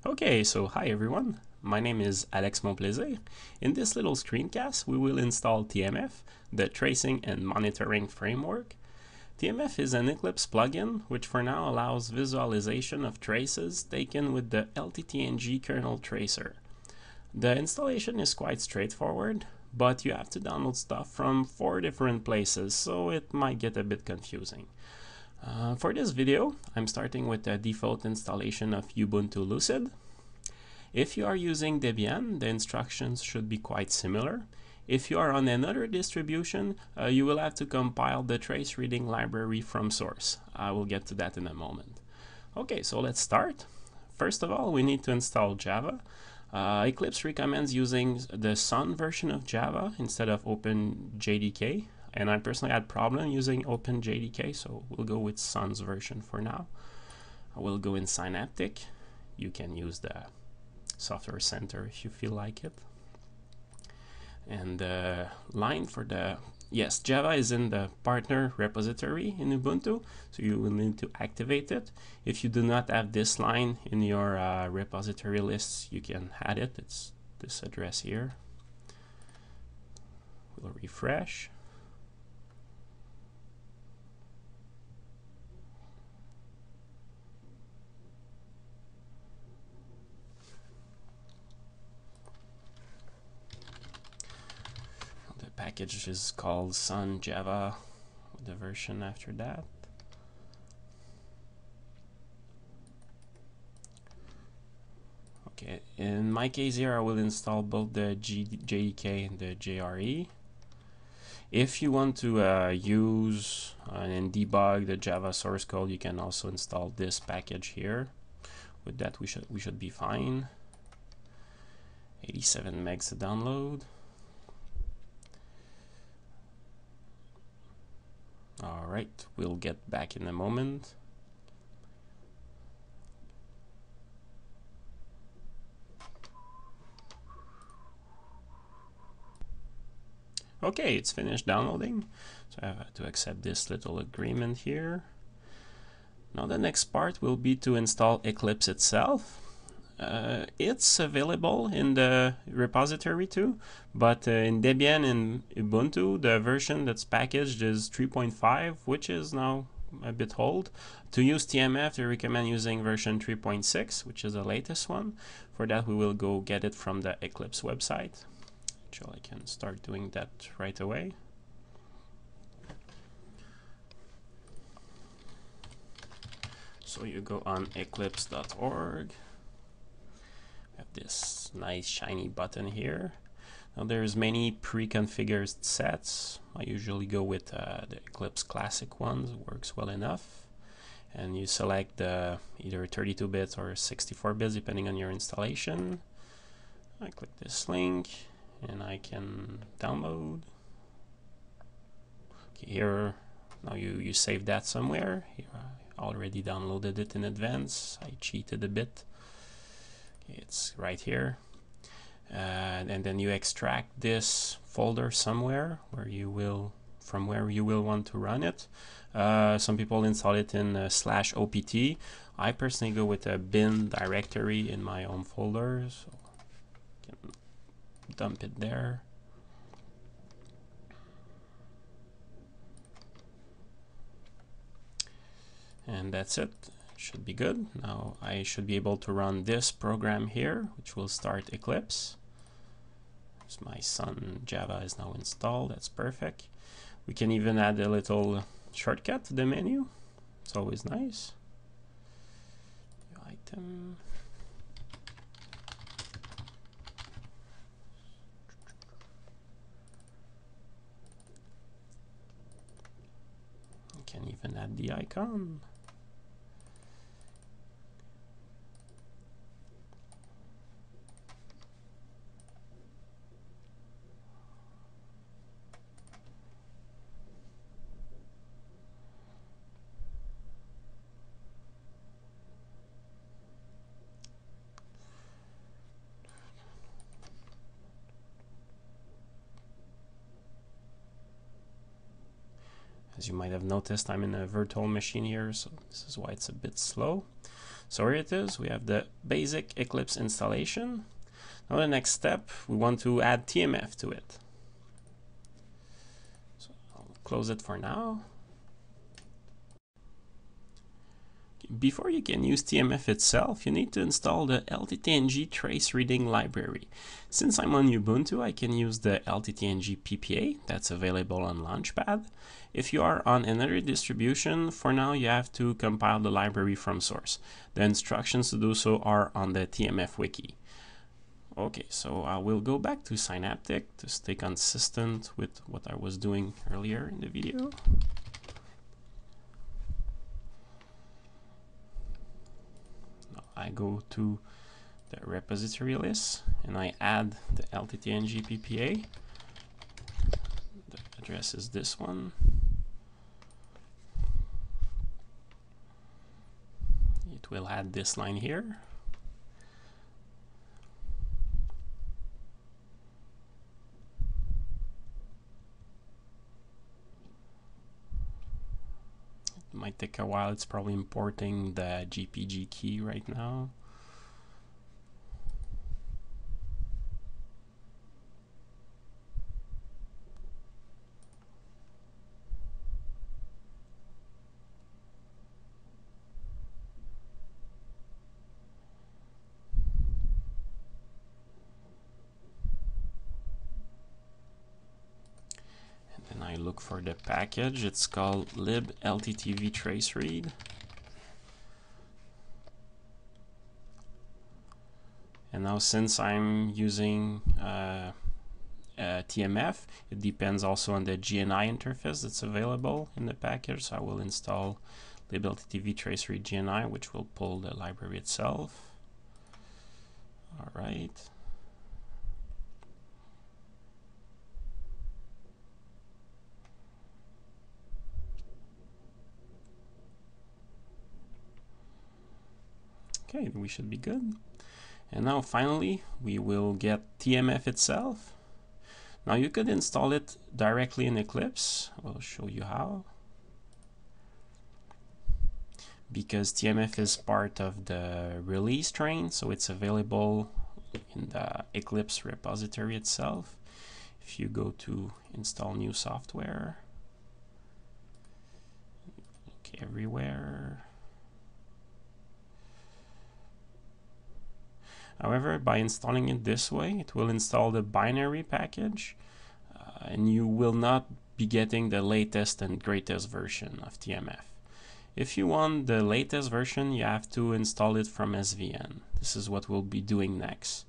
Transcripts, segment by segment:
Okay, so hi everyone. My name is Alex Monplaisir. In this little screencast, we will install TMF, the Tracing and Monitoring Framework. TMF is an Eclipse plugin which for now allows visualization of traces taken with the LTTng kernel tracer. The installation is quite straightforward, but you have to download stuff from 4 different places, so it might get a bit confusing. For this video, I'm starting with the default installation of Ubuntu Lucid. If you are using Debian, the instructions should be quite similar. If you are on another distribution, you will have to compile the trace reading library from source. I will get to that in a moment. Okay, so let's start. First of all, we need to install Java. Eclipse recommends using the Sun version of Java instead of OpenJDK. And I personally had problem using OpenJDK, so we'll go with Sun's version for now. I will go in Synaptic. You can use the Software Center if you feel like it. And the line for the, yes, Java is in the partner repository in Ubuntu, so you will need to activate it. If you do not have this line in your repository lists, you can add it. It's this address here. We'll refresh. Package is called Sun Java with the version after that. Okay, in my case here I will install both the JDK and the JRE. If you want to use and debug the Java source code, you can also install this package here. With that we should be fine. 87 megs to download. Alright, we'll get back in a moment. Okay, it's finished downloading. So I have to accept this little agreement here. Now the next part will be to install Eclipse itself. It's available in the repository too, but in Debian and Ubuntu, the version that's packaged is 3.5, which is now a bit old. To use TMF, they recommend using version 3.6, which is the latest one. For that, we will go get it from the Eclipse website. So I can start doing that right away. So you go on eclipse.org. Have this nice shiny button here. Now there's many pre-configured sets. I usually go with the Eclipse Classic ones. It works well enough. And you select the either 32 bits or 64 bits depending on your installation. I click this link and I can download. Okay, here now you save that somewhere. Here I already downloaded it in advance. I cheated a bit. It's right here, and then you extract this folder somewhere where you will want to run it. Some people install it in /opt. I personally go with a bin directory in my home folder, so I can dump it there. And that's it. Should be good. Now I should be able to run this program here, which will start Eclipse. So my Sun Java is now installed. That's perfect. We can even add a little shortcut to the menu. It's always nice. Item. You can even add the icon. As you might have noticed, I'm in a virtual machine here, so this is why it's a bit slow. So here it is, we have the basic Eclipse installation. Now the next step, we want to add TMF to it. So I'll close it for now. Before you can use TMF itself, you need to install the LTTng trace reading library. Since I'm on Ubuntu, I can use the LTTng PPA that's available on Launchpad. If you are on another distribution, for now you have to compile the library from source. The instructions to do so are on the TMF wiki. Okay, so I will go back to Synaptic to stay consistent with what I was doing earlier in the video. I go to the repository list and I add the LTTng PPA. The address is this one. It will add this line here. It might take a while, it's probably importing the GPG key right now. And I look for the package, it's called lib-lttv trace read. And now since I'm using TMF, it depends also on the GNI interface that's available in the package. So I will install lib-lttv trace read GNI, which will pull the library itself. All right. Okay, we should be good. And now finally, we will get TMF itself. Now you could install it directly in Eclipse. I'll show you how. Because TMF is part of the release train, so it's available in the Eclipse repository itself. If you go to install new software, look everywhere. However, by installing it this way, it will install the binary package, and you will not be getting the latest and greatest version of TMF. If you want the latest version, you have to install it from SVN. This is what we'll be doing next.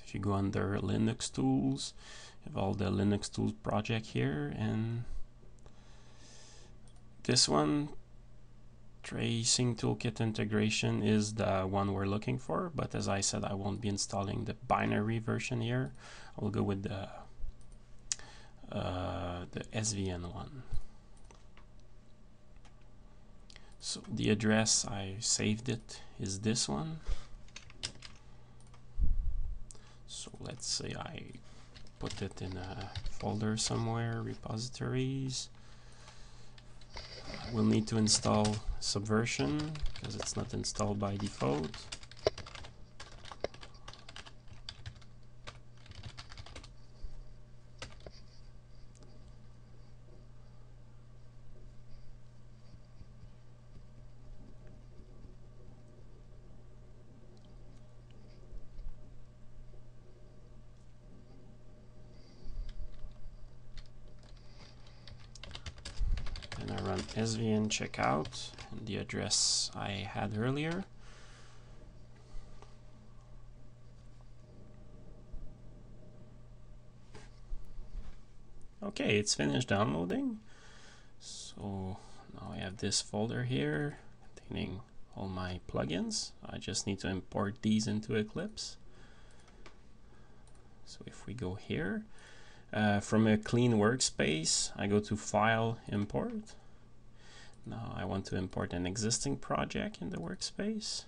If you go under Linux tools, you have all the Linux tools project here, and this one, tracing toolkit integration, is the one we're looking for. But as I said, I won't be installing the binary version here. I'll go with the SVN one. So the address I saved it is this one. So let's say I put it in a folder somewhere, repositories. We'll need to install Subversion because it's not installed by default. And I run svn checkout and the address I had earlier. Okay, it's finished downloading. So now I have this folder here containing all my plugins. I just need to import these into Eclipse. So if we go here, from a clean workspace, I go to File, Import. Now I want to import an existing project in the workspace.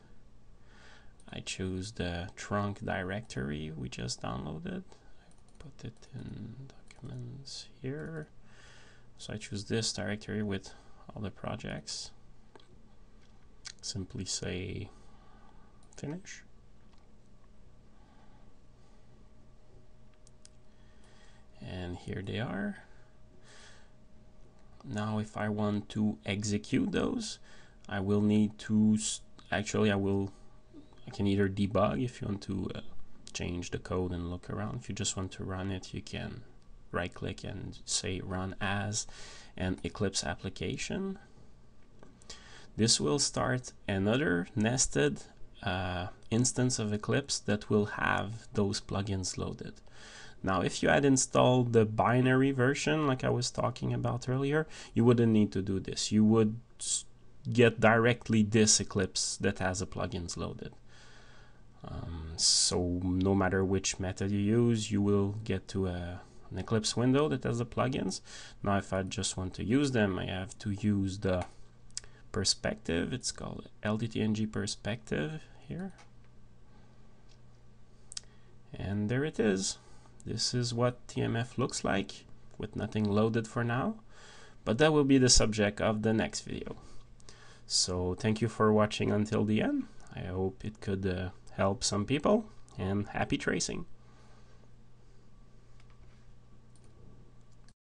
I choose the trunk directory we just downloaded. I put it in documents here. So I choose this directory with all the projects. Simply say finish. And here they are. Now if I want to execute those, I will need to I can either debug if you want to change the code and look around. If you just want to run it, you can right click and say run as an Eclipse application. This will start another nested instance of Eclipse that will have those plugins loaded. Now, if you had installed the binary version, like I was talking about earlier, you wouldn't need to do this. You would get directly this Eclipse that has the plugins loaded. So no matter which method you use, you will get to an Eclipse window that has the plugins. Now, if I just want to use them, I have to use the perspective. It's called LTTng perspective here. And there it is. This is what TMF looks like with nothing loaded for now, but that will be the subject of the next video. So thank you for watching until the end. I hope it could help some people, and happy tracing.